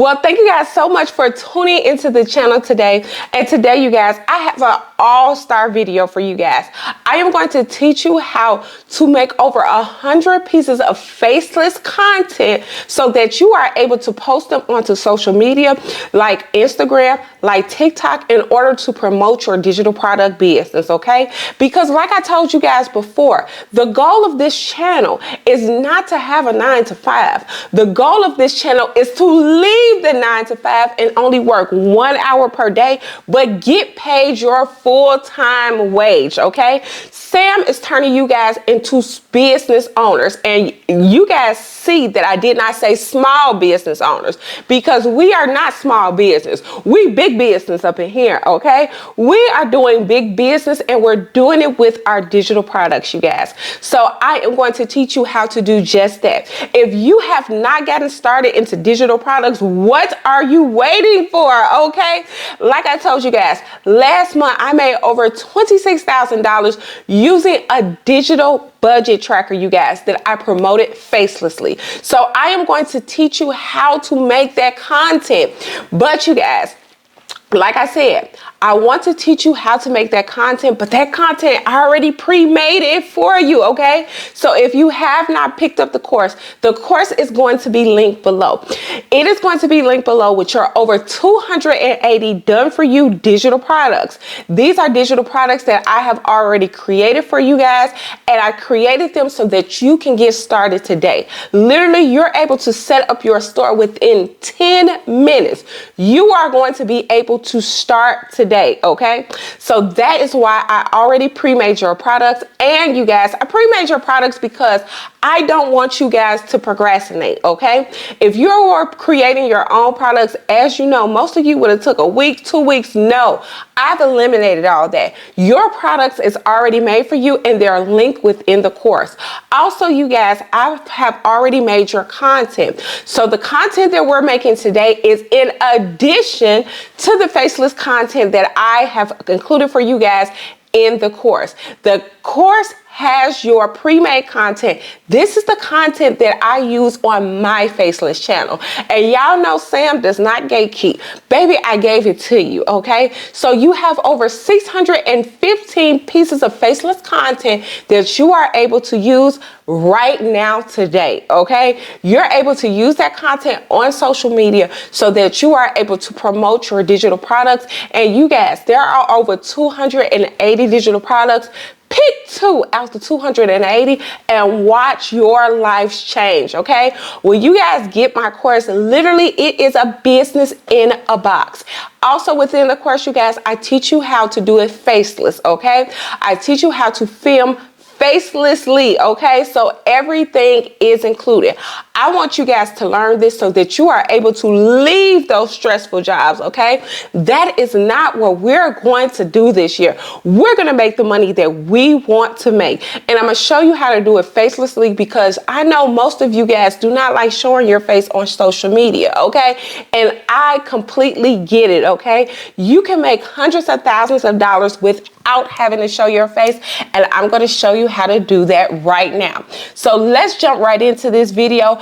Well, thank you guys so much for tuning into the channel today. And today, you guys, I have an all-star video for you guys. I am going to teach you how to make over 100 pieces of faceless content so that you are able to post them onto social media like Instagram, like TikTok, in order to promote your digital product business, okay? Because like I told you guys before, the goal of this channel is not to have a 9-to-5. The goal of this channel is to leave the 9-to-5 and only work 1 hour per day, but get paid your full-time wage, okay? Sam is turning you guys into business owners, and you guys see that I did not say small business owners, because we are not small business. We big business up in here, okay? We are doing big business, and we're doing it with our digital products, you guys. So I am going to teach you how to do just that. If you have not gotten started into digital products, what are you waiting for, okay? Like I told you guys, last month I made over $26,000 using a digital budget tracker, you guys, that I promoted facelessly. So I am going to teach you how to make that content. But you guys, like I said, I want to teach you how to make that content, but that content, I already pre-made it for you, okay? So if you have not picked up the course is going to be linked below. It is going to be linked below with your over 280 done for you digital products. These are digital products that I have already created for you guys, and I created them so that you can get started today. Literally, you're able to set up your store within 10 minutes. You are going to be able to start today, okay? So that is why I already pre-made your products. And you guys, I pre-made your products because I don't want you guys to procrastinate, okay? If you're creating your own products, as you know, most of you would have took a week, 2 weeks. No, I've eliminated all that. Your products is already made for you, and they're linked within the course. Also, you guys, I have already made your content. So the content that we're making today is in addition to the faceless content that I have included for you guys in the course. The course has your pre-made content. This is the content that I use on my faceless channel. And y'all know Sam does not gatekeep. Baby, I gave it to you, okay? So you have over 615 pieces of faceless content that you are able to use right now today, okay? You're able to use that content on social media so that you are able to promote your digital products. And you guys, there are over 280 digital products. Pick 2 out of 280 and watch your lives change, okay? When you guys get my course, literally it is a business in a box. Also within the course, you guys, I teach you how to do it faceless, okay? I teach you how to film facelessly, okay? So everything is included. I want you guys to learn this so that you are able to leave those stressful jobs, okay? That is not what we're going to do this year. We're going to make the money that we want to make. And I'm going to show you how to do it facelessly, because I know most of you guys do not like showing your face on social media, okay? And I completely get it, okay? You can make hundreds of thousands of dollars without having to show your face, and I'm going to show you how to do that right now. So let's jump right into this video.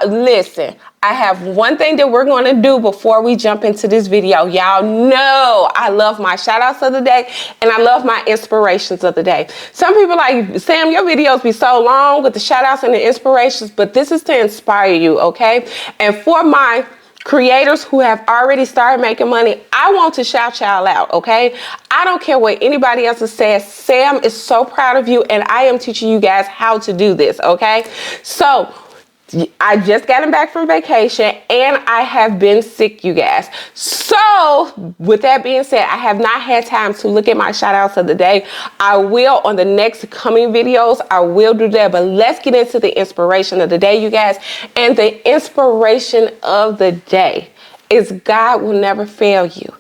Listen, I have one thing that we're going to do before we jump into this video. Y'all know I love my shout outs of the day, and I love my inspirations of the day. Some people like, Sam, your videos be so long with the shout outs and the inspirations, but this is to inspire you, okay? And for my creators who have already started making money, I want to shout y'all out, okay? I don't care what anybody else says. Sam is so proud of you, and I am teaching you guys how to do this, okay? So I just gotten back from vacation, and I have been sick, you guys. So with that being said, I have not had time to look at my shout outs of the day. I will on the next coming videos. I will do that, but let's get into the inspiration of the day, you guys. And the inspiration of the day is God will never fail you.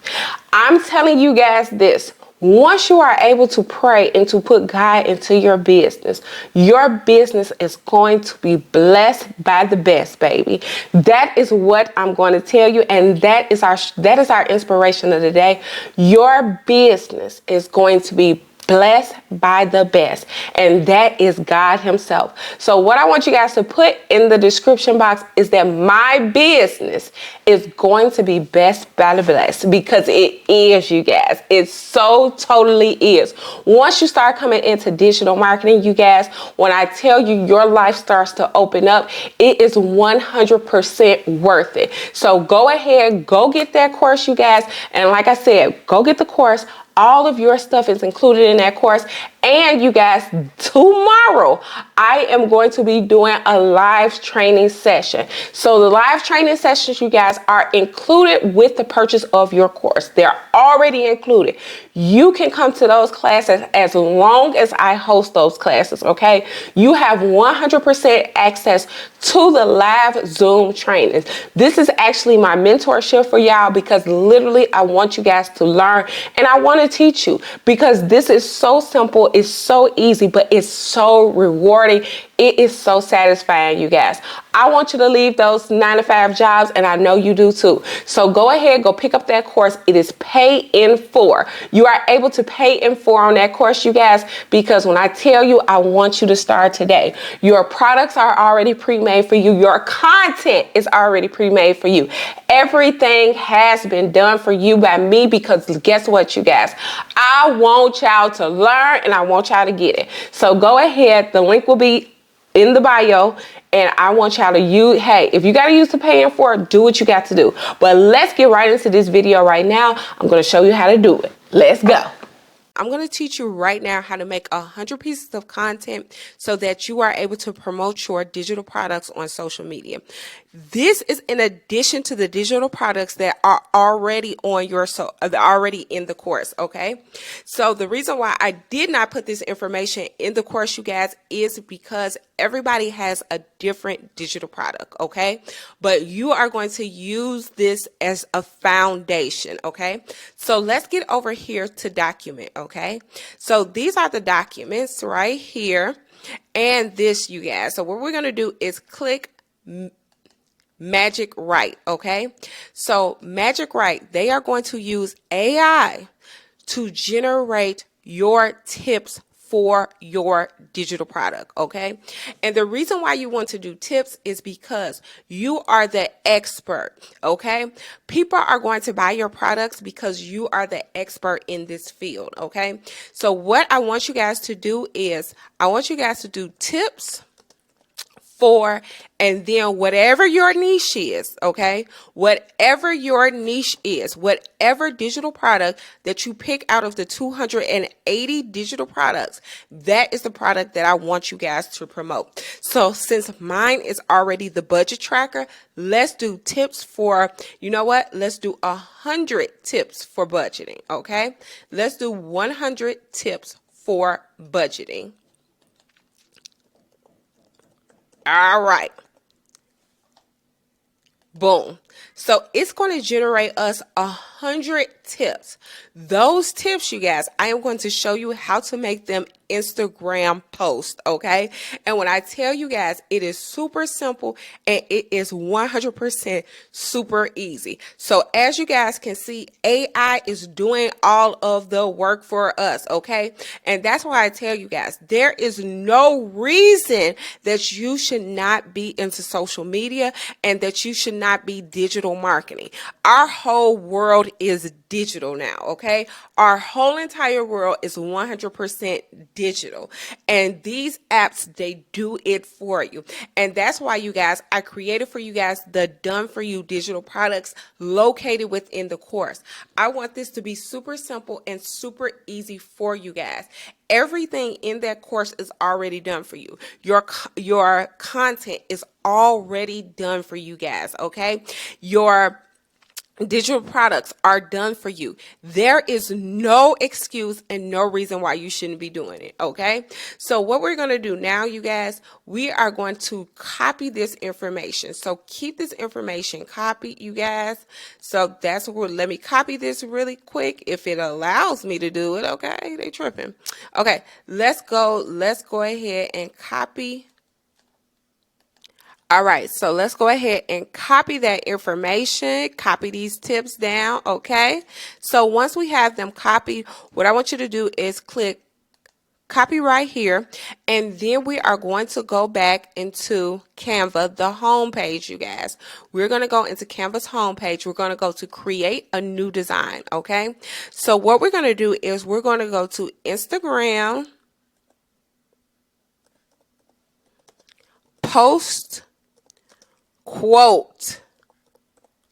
I'm telling you guys this. Once you are able to pray and to put God into your business is going to be blessed by the best, baby. That is what I'm going to tell you, and that is our inspiration of the day. Your business is going to be blessed by the best, and that is God himself. So what I want you guys to put in the description box is that my business is going to be best by the blessed, because it is, you guys. It so totally is. Once you start coming into digital marketing, you guys, when I tell you your life starts to open up, it is 100% worth it. So go ahead, go get that course, you guys. And like I said, go get the course. All of your stuff is included in that course. And you guys, tomorrow, I am going to be doing a live training session. So the live training sessions, you guys, are included with the purchase of your course. They're already included. You can come to those classes as long as I host those classes, okay? You have 100% access to the live Zoom trainings. This is actually my mentorship for y'all, because literally I want you guys to learn, and I want to teach you, because this is so simple, it's so easy, but it's so rewarding. It is so satisfying, you guys. I want you to leave those 9-to-5 jobs, and I know you do too. So go ahead, go pick up that course. It is pay in 4. You are able to pay in 4 on that course, you guys, because when I tell you, I want you to start today. Your products are already pre-made for you. Your content is already pre-made for you. Everything has been done for you by me, because guess what, you guys? I want y'all to learn, and I want y'all to get it. So go ahead. The link will be in the bio, and I want y'all to use, hey, if you got to use the pay in for, do what you got to do. But let's get right into this video right now. I'm going to show you how to do it. Let's go. I'm going to teach you right now how to make 100 pieces of content so that you are able to promote your digital products on social media. This is in addition to the digital products that are already on your, already in the course, okay? So the reason why I did not put this information in the course, you guys, is because everybody has a different digital product, okay? But you are going to use this as a foundation, okay? So let's get over here to document, okay? So these are the documents right here, and this, you guys. So what we're going to do is click Magic Write, okay? So Magic Write, they are going to use AI to generate your tips for your digital product, okay? And the reason why you want to do tips is because you are the expert, okay? People are going to buy your products because you are the expert in this field, okay? So what I want you guys to do is, I want you guys to do tips for, and then whatever your niche is, okay? Whatever your niche is, whatever digital product that you pick out of the 280 digital products, that is the product that I want you guys to promote. So since mine is already the budget tracker, let's do tips for, you know what? Let's do 100 tips for budgeting, okay? Let's do 100 tips for budgeting. All right. Boom. So it's going to generate us 100 tips. Those tips, you guys, I am going to show you how to make them Instagram posts, okay? And when I tell you guys, it is super simple and it is 100% super easy. So as you guys can see, AI is doing all of the work for us, okay? And that's why I tell you guys, there is no reason that you should not be into social media and that you should not be digital marketing. Our whole world is digital now, okay? Our whole entire world is 100% digital, and these apps, they do it for you. And that's why, you guys, I created for you guys the done for you digital products located within the course. I want this to be super simple and super easy for you guys. Everything in that course is already done for you. Your content is already done for you guys, okay? Your digital products are done for you. There is no excuse and no reason why you shouldn't be doing it, okay? So what we're going to do now, you guys, we are going to copy this information. So keep this information copied, you guys. So that's what, let me copy this really quick if it allows me to do it, okay? They tripping. Okay, let's go ahead and copy. All right, so let's go ahead and copy that information, copy these tips down, okay? So once we have them copied, what I want you to do is click copy right here, and then we are going to go back into Canva, the home page, you guys. We're going to go into Canva's home page. We're going to go to create a new design, okay? So what we're going to do is we're going to go to Instagram, post, quote,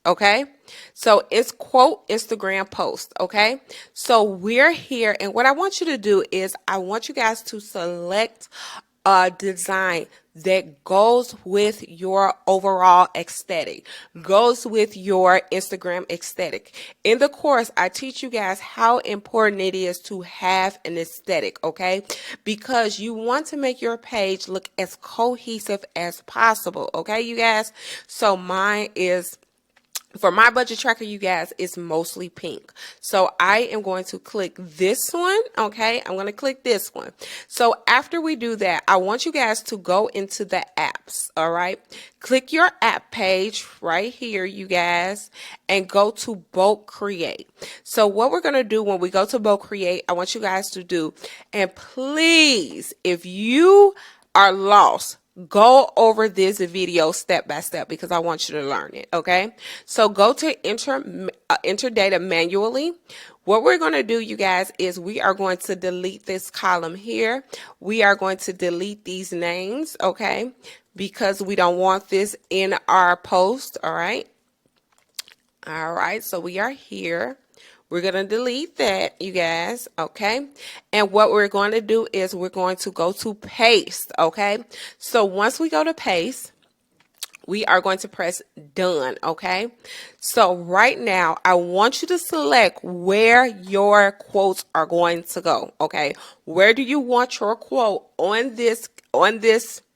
okay? So it's quote Instagram post, okay? So we're here, and what I want you to do is I want you guys to select a design that goes with your overall aesthetic, goes with your Instagram aesthetic. In the course, I teach you guys how important it is to have an aesthetic, okay? Because you want to make your page look as cohesive as possible, okay, you guys? So mine is, for my budget tracker, you guys, it's mostly pink. So I am going to click this one, okay? I'm going to click this one. So after we do that, I want you guys to go into the apps, all right? Click your app page right here, you guys, and go to bulk create. So what we're going to do when we go to bulk create, I want you guys to do, and please, if you are lost, go over this video step by step because I want you to learn it, okay? So go to enter data manually. What we're going to do, you guys, is we are going to delete this column here. We are going to delete these names, okay? Because we don't want this in our post, all right? All right, so we are here. We're going to delete that, you guys, okay? And what we're going to do is we're going to go to paste, okay? So once we go to paste, we are going to press done, okay? So right now, I want you to select where your quotes are going to go, okay? Where do you want your quote on this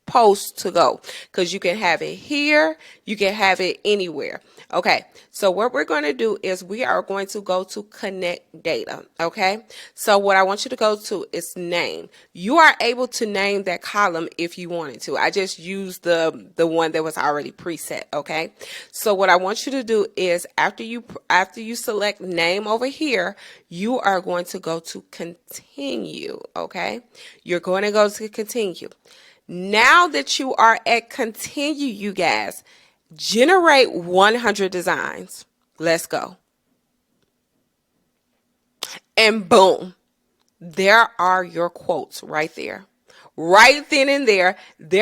post to go? Because you can have it here, you can have it anywhere. Okay, so what we're going to do is we are going to go to connect data, okay? So what I want you to go to is name. You are able to name that column if you wanted to. I just used the one that was already preset, okay? So what I want you to do is after you select name over here, you are going to go to continue, okay? You're going to go to continue. Now that you are at continue, you guys, generate 100 designs. Let's go. And boom, there are your quotes right there. Right then and there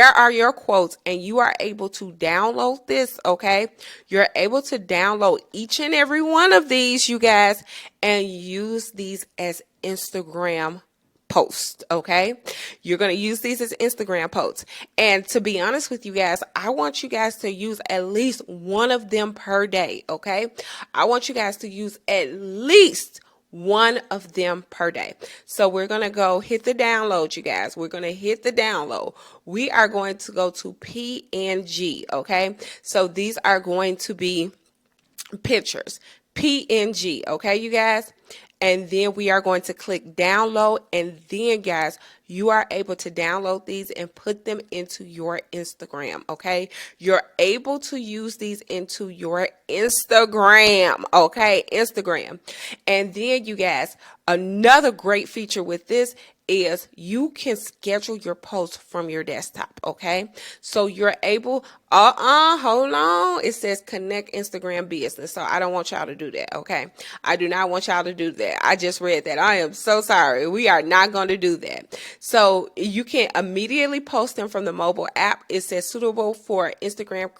are your quotes, and you are able to download this, okay? You're able to download each and every one of these, you guys, and use these as Instagram post, okay? You're going to use these as Instagram posts. And to be honest with you guys, I want you guys to use at least one of them per day, okay? I want you guys to use at least one of them per day. So we're going to go hit the download, you guys. We're going to hit the download. We are going to go to PNG, okay? So these are going to be pictures, PNG, okay, you guys? And then we are going to click download, and then guys, you are able to download these and put them into your Instagram, okay? You're able to use these into your Instagram, okay? Instagram. And then you guys, another great feature with this is you can schedule your posts from your desktop, okay? So you're able, hold on. It says connect Instagram business. So I don't want y'all to do that, okay? I do not want y'all to do that. I just read that. I am so sorry. We are not going to do that. So you can immediately post them from the mobile app. It says suitable for Instagram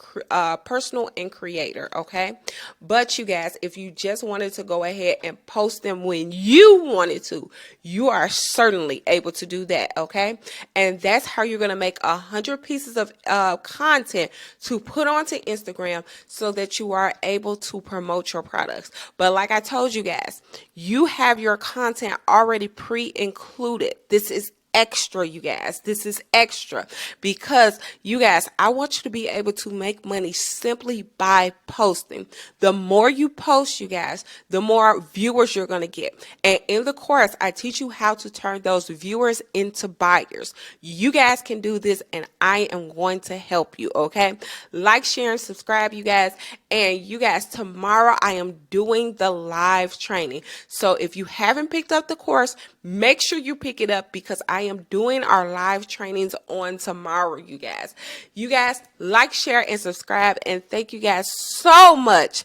personal and creator, okay? But you guys, if you just wanted to go ahead and post them when you wanted to, you are certainly able to do that, okay? And that's how you're going to make 100 pieces of content to put onto Instagram so that you are able to promote your products. But like I told you guys, you have your content already pre-included. This is extra, you guys. This is extra because you guys, I want you to be able to make money simply by posting. The more you post, you guys, the more viewers you're going to get. And in the course, I teach you how to turn those viewers into buyers. You guys can do this, and I am going to help you, okay? Like, share, and subscribe, you guys. And you guys, tomorrow I am doing the live training. So if you haven't picked up the course, make sure you pick it up because I am doing our live trainings on tomorrow, you guys. You guys, like, share, and subscribe. And thank you guys so much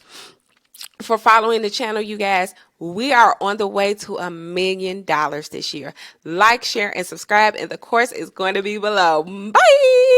for following the channel, you guys. We are on the way to $1 million this year. Like, share, and subscribe, and the course is going to be below. Bye!